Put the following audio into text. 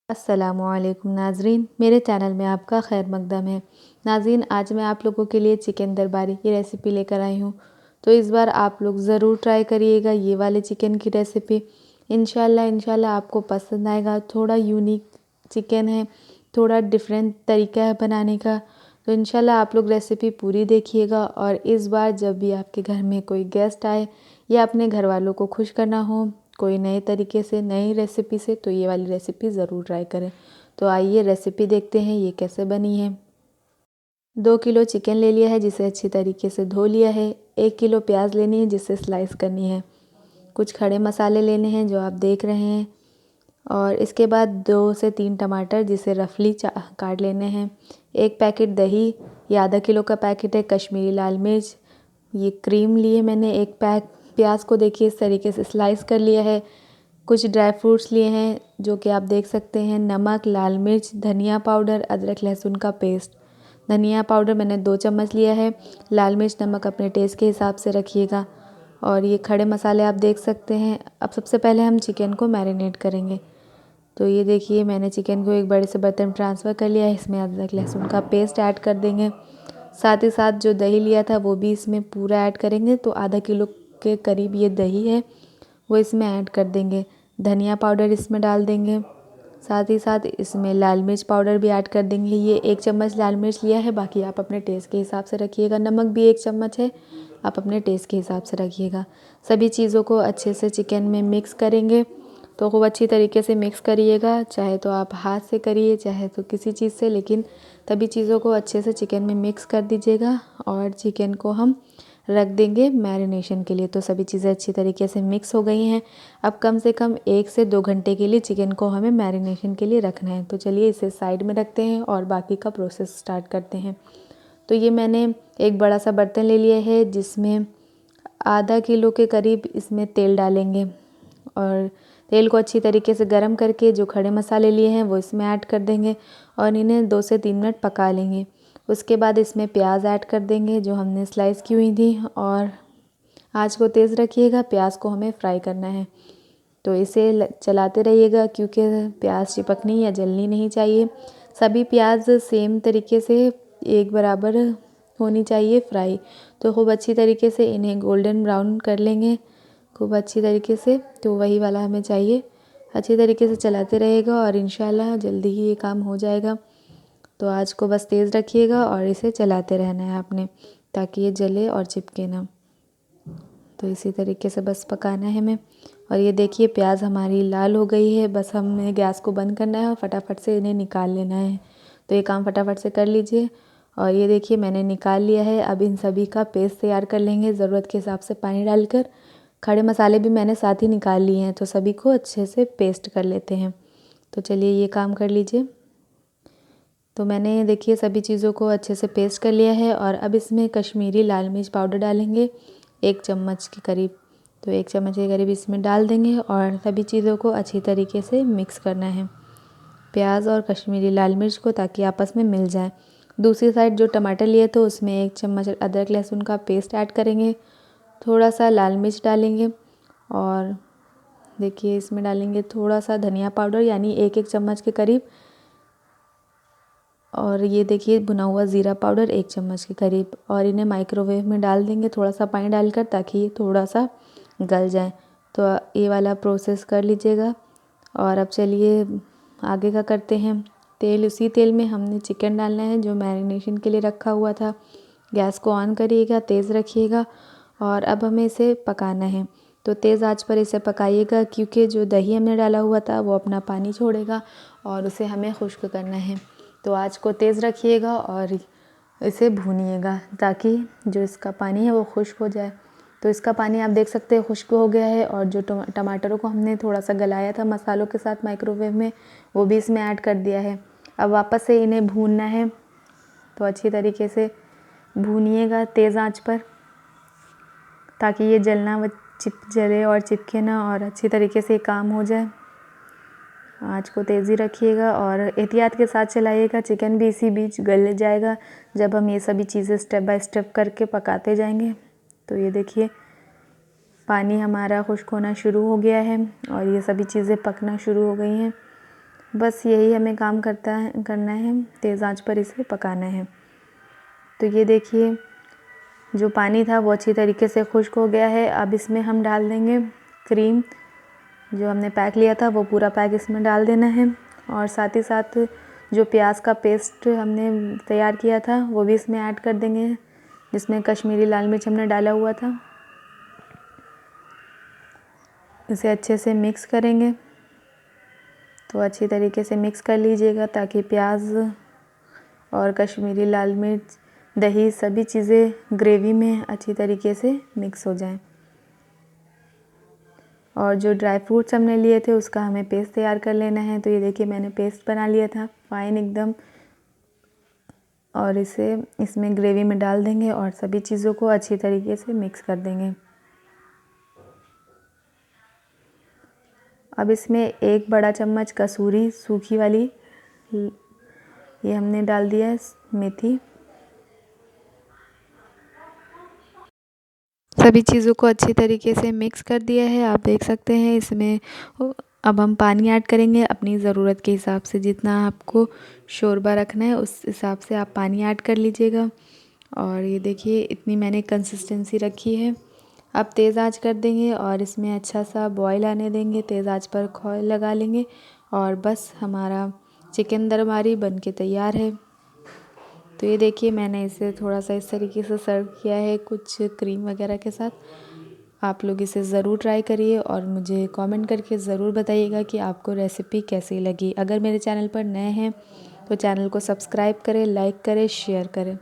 अस्सलामुअलैकुम नाज़रीन, मेरे चैनल में आपका खैर मकदम है। नाज़रीन, आज मैं आप लोगों के लिए चिकन दरबारी की रेसिपी लेकर आई हूँ। तो इस बार आप लोग ज़रूर ट्राई करिएगा ये वाले चिकन की रेसिपी। इंशाल्लाह आपको पसंद आएगा। थोड़ा यूनिक चिकन है, थोड़ा डिफरेंट तरीका है बनाने का। तो इंशाल्लाह आप लोग रेसिपी पूरी देखिएगा। और इस बार जब भी आपके घर में कोई गेस्ट आए या अपने घर वालों को खुश करना हो कोई नए तरीके से नई रेसिपी से, तो ये वाली रेसिपी ज़रूर ट्राई करें। तो आइए रेसिपी देखते हैं ये कैसे बनी है। 2 किलो चिकन ले लिया है जिसे अच्छी तरीके से धो लिया है। 1 किलो प्याज लेनी है जिसे स्लाइस करनी है। कुछ खड़े मसाले लेने हैं जो आप देख रहे हैं। और इसके बाद 2 से 3 टमाटर जिसे रफली काट लेने हैं। 1 पैकेट दही, ये आधा किलो का पैकेट है। कश्मीरी लाल मिर्च, ये क्रीम लिए मैंने 1 पैक। प्याज को देखिए इस तरीके से स्लाइस कर लिया है। कुछ ड्राई फ्रूट्स लिए हैं जो कि आप देख सकते हैं। नमक, लाल मिर्च, धनिया पाउडर, अदरक लहसुन का पेस्ट। धनिया पाउडर मैंने 2 चम्मच लिया है। लाल मिर्च, नमक अपने टेस्ट के हिसाब से रखिएगा। और ये खड़े मसाले आप देख सकते हैं। अब सबसे पहले हम चिकन को मैरिनेट करेंगे। तो ये देखिए मैंने चिकन को एक बड़े से बर्तन में ट्रांसफ़र कर लिया है। इसमें अदरक लहसुन का पेस्ट ऐड कर देंगे। साथ ही साथ जो दही लिया था वो भी इसमें पूरा ऐड करेंगे। तो आधा किलो के करीब ये दही है वो इसमें ऐड कर देंगे। धनिया पाउडर इसमें डाल देंगे। साथ ही साथ इसमें लाल मिर्च पाउडर भी ऐड कर देंगे। ये 1 चम्मच लाल मिर्च लिया है, बाकी आप अपने टेस्ट के हिसाब से रखिएगा। नमक भी 1 चम्मच है, आप अपने टेस्ट के हिसाब से रखिएगा। सभी चीज़ों को अच्छे से चिकन में मिक्स करेंगे। तो खूब अच्छी तरीके से मिक्स करिएगा। चाहे तो आप हाथ से करिए, चाहे तो किसी चीज़ से, लेकिन सभी चीज़ों को अच्छे से चिकन में मिक्स कर दीजिएगा। और चिकन को हम रख देंगे मैरिनेशन के लिए। तो सभी चीज़ें अच्छी तरीके से मिक्स हो गई हैं। अब कम से कम 1 से 2 घंटे के लिए चिकन को हमें मैरिनेशन के लिए रखना है। तो चलिए इसे साइड में रखते हैं और बाकी का प्रोसेस स्टार्ट करते हैं। तो ये मैंने एक बड़ा सा बर्तन ले लिया है जिसमें आधा किलो के करीब इसमें तेल डालेंगे। और तेल को अच्छी तरीके से गर्म करके जो खड़े मसाले लिए हैं वो इसमें ऐड कर देंगे और इन्हें 2 से 3 मिनट पका लेंगे। उसके बाद इसमें प्याज ऐड कर देंगे जो हमने स्लाइस की हुई थी। और आँच को तेज़ रखिएगा, प्याज को हमें फ्राई करना है। तो इसे चलाते रहिएगा क्योंकि प्याज चिपकनी या जलनी नहीं चाहिए। सभी प्याज सेम तरीके से एक बराबर होनी चाहिए फ्राई। तो खूब अच्छी तरीके से इन्हें गोल्डन ब्राउन कर लेंगे खूब अच्छी तरीके से। तो वही वाला हमें चाहिए। अच्छी तरीके से चलाते रहेगा और इंशाल्लाह जल्दी ही ये काम हो जाएगा। तो आँच को बस तेज़ रखिएगा और इसे चलाते रहना है आपने, ताकि ये जले और चिपके ना। तो इसी तरीके से बस पकाना है हमें। और ये देखिए प्याज हमारी लाल हो गई है। बस हमें गैस को बंद करना है और फटाफट से इन्हें निकाल लेना है। तो ये काम फटाफट से कर लीजिए। और ये देखिए मैंने निकाल लिया है। अब इन सभी का पेस्ट तैयार कर लेंगे ज़रूरत के हिसाब से पानी डालकर। खड़े मसाले भी मैंने साथ ही निकाल लिए हैं। तो सभी को अच्छे से पेस्ट कर लेते हैं। तो चलिए ये काम कर लीजिए। तो मैंने देखिए सभी चीज़ों को अच्छे से पेस्ट कर लिया है। और अब इसमें कश्मीरी लाल मिर्च पाउडर डालेंगे 1 चम्मच के करीब। तो 1 चम्मच के करीब इसमें डाल देंगे और सभी चीज़ों को अच्छी तरीके से मिक्स करना है, प्याज और कश्मीरी लाल मिर्च को, ताकि आपस में मिल जाए। दूसरी साइड जो टमाटर लिए तो उसमें 1 चम्मच अदरक लहसुन का पेस्ट ऐड करेंगे। थोड़ा सा लाल मिर्च डालेंगे और देखिए इसमें डालेंगे थोड़ा सा धनिया पाउडर यानी 1-1 चम्मच के करीब। और ये देखिए भुना हुआ ज़ीरा पाउडर 1 चम्मच के करीब। और इन्हें माइक्रोवेव में डाल देंगे थोड़ा सा पानी डालकर, ताकि ये थोड़ा सा गल जाए। तो ये वाला प्रोसेस कर लीजिएगा। और अब चलिए आगे का करते हैं। उसी तेल में हमने चिकन डालना है जो मैरिनेशन के लिए रखा हुआ था। गैस को ऑन करिएगा, तेज़ रखिएगा और अब हमें इसे पकाना है। तो तेज़ आंच पर इसे पकाइएगा क्योंकि जो दही हमने डाला हुआ था वो अपना पानी छोड़ेगा और उसे हमें खुश्क करना है। तो आंच को तेज़ रखिएगा और इसे भूनिएगा ताकि जो इसका पानी है वो खुश्क हो जाए। तो इसका पानी आप देख सकते हैं खुश्क हो गया है। और जो टमाटरों को हमने थोड़ा सा गलाया था मसालों के साथ माइक्रोवेव में, वो भी इसमें ऐड कर दिया है। अब वापस से इन्हें भूनना है। तो अच्छी तरीके से भूनिएगा तेज़ आंच पर, ताकि ये जले और चिपके ना और अच्छी तरीके से काम हो जाए। आँच को तेज़ी रखिएगा और एहतियात के साथ चलाइएगा। चिकन भी इसी बीच गल जाएगा जब हम ये सभी चीज़ें स्टेप बाय स्टेप करके पकाते जाएंगे। तो ये देखिए पानी हमारा खुश्क होना शुरू हो गया है और ये सभी चीज़ें पकना शुरू हो गई हैं। बस यही हमें काम करना है, तेज़ आंच पर इसे पकाना है। तो ये देखिए जो पानी था वो अच्छी तरीके से खुश्क हो गया है। अब इसमें हम डाल देंगे क्रीम, जो हमने पैक लिया था वो पूरा पैक इसमें डाल देना है। और साथ ही साथ जो प्याज का पेस्ट हमने तैयार किया था वो भी इसमें ऐड कर देंगे, जिसमें कश्मीरी लाल मिर्च हमने डाला हुआ था। इसे अच्छे से मिक्स करेंगे। तो अच्छी तरीके से मिक्स कर लीजिएगा ताकि प्याज और कश्मीरी लाल मिर्च, दही, सभी चीज़ें ग्रेवी में अच्छी तरीके से मिक्स हो जाएं। और जो ड्राई फ्रूट्स हमने लिए थे उसका हमें पेस्ट तैयार कर लेना है। तो ये देखिए मैंने पेस्ट बना लिया था फाइन एकदम, और इसे इसमें ग्रेवी में डाल देंगे और सभी चीज़ों को अच्छी तरीके से मिक्स कर देंगे। अब इसमें 1 बड़ा चम्मच कसूरी सूखी वाली ये हमने डाल दिया है मेथी। सभी चीज़ों को अच्छी तरीके से मिक्स कर दिया है। आप देख सकते हैं इसमें अब हम पानी ऐड करेंगे अपनी ज़रूरत के हिसाब से। जितना आपको शोरबा रखना है उस हिसाब से आप पानी ऐड कर लीजिएगा। और ये देखिए इतनी मैंने कंसिस्टेंसी रखी है। अब तेज़ आंच कर देंगे और इसमें अच्छा सा बॉयल आने देंगे। तेज़ आंच पर खौल लगा लेंगे और बस हमारा चिकन दरबारी बन के तैयार है। तो ये देखिए मैंने इसे थोड़ा सा इस तरीके से सर्व किया है कुछ क्रीम वगैरह के साथ। आप लोग इसे ज़रूर ट्राई करिए और मुझे कमेंट करके ज़रूर बताइएगा कि आपको रेसिपी कैसी लगी। अगर मेरे चैनल पर नए हैं तो चैनल को सब्सक्राइब करें, लाइक करें, शेयर करें।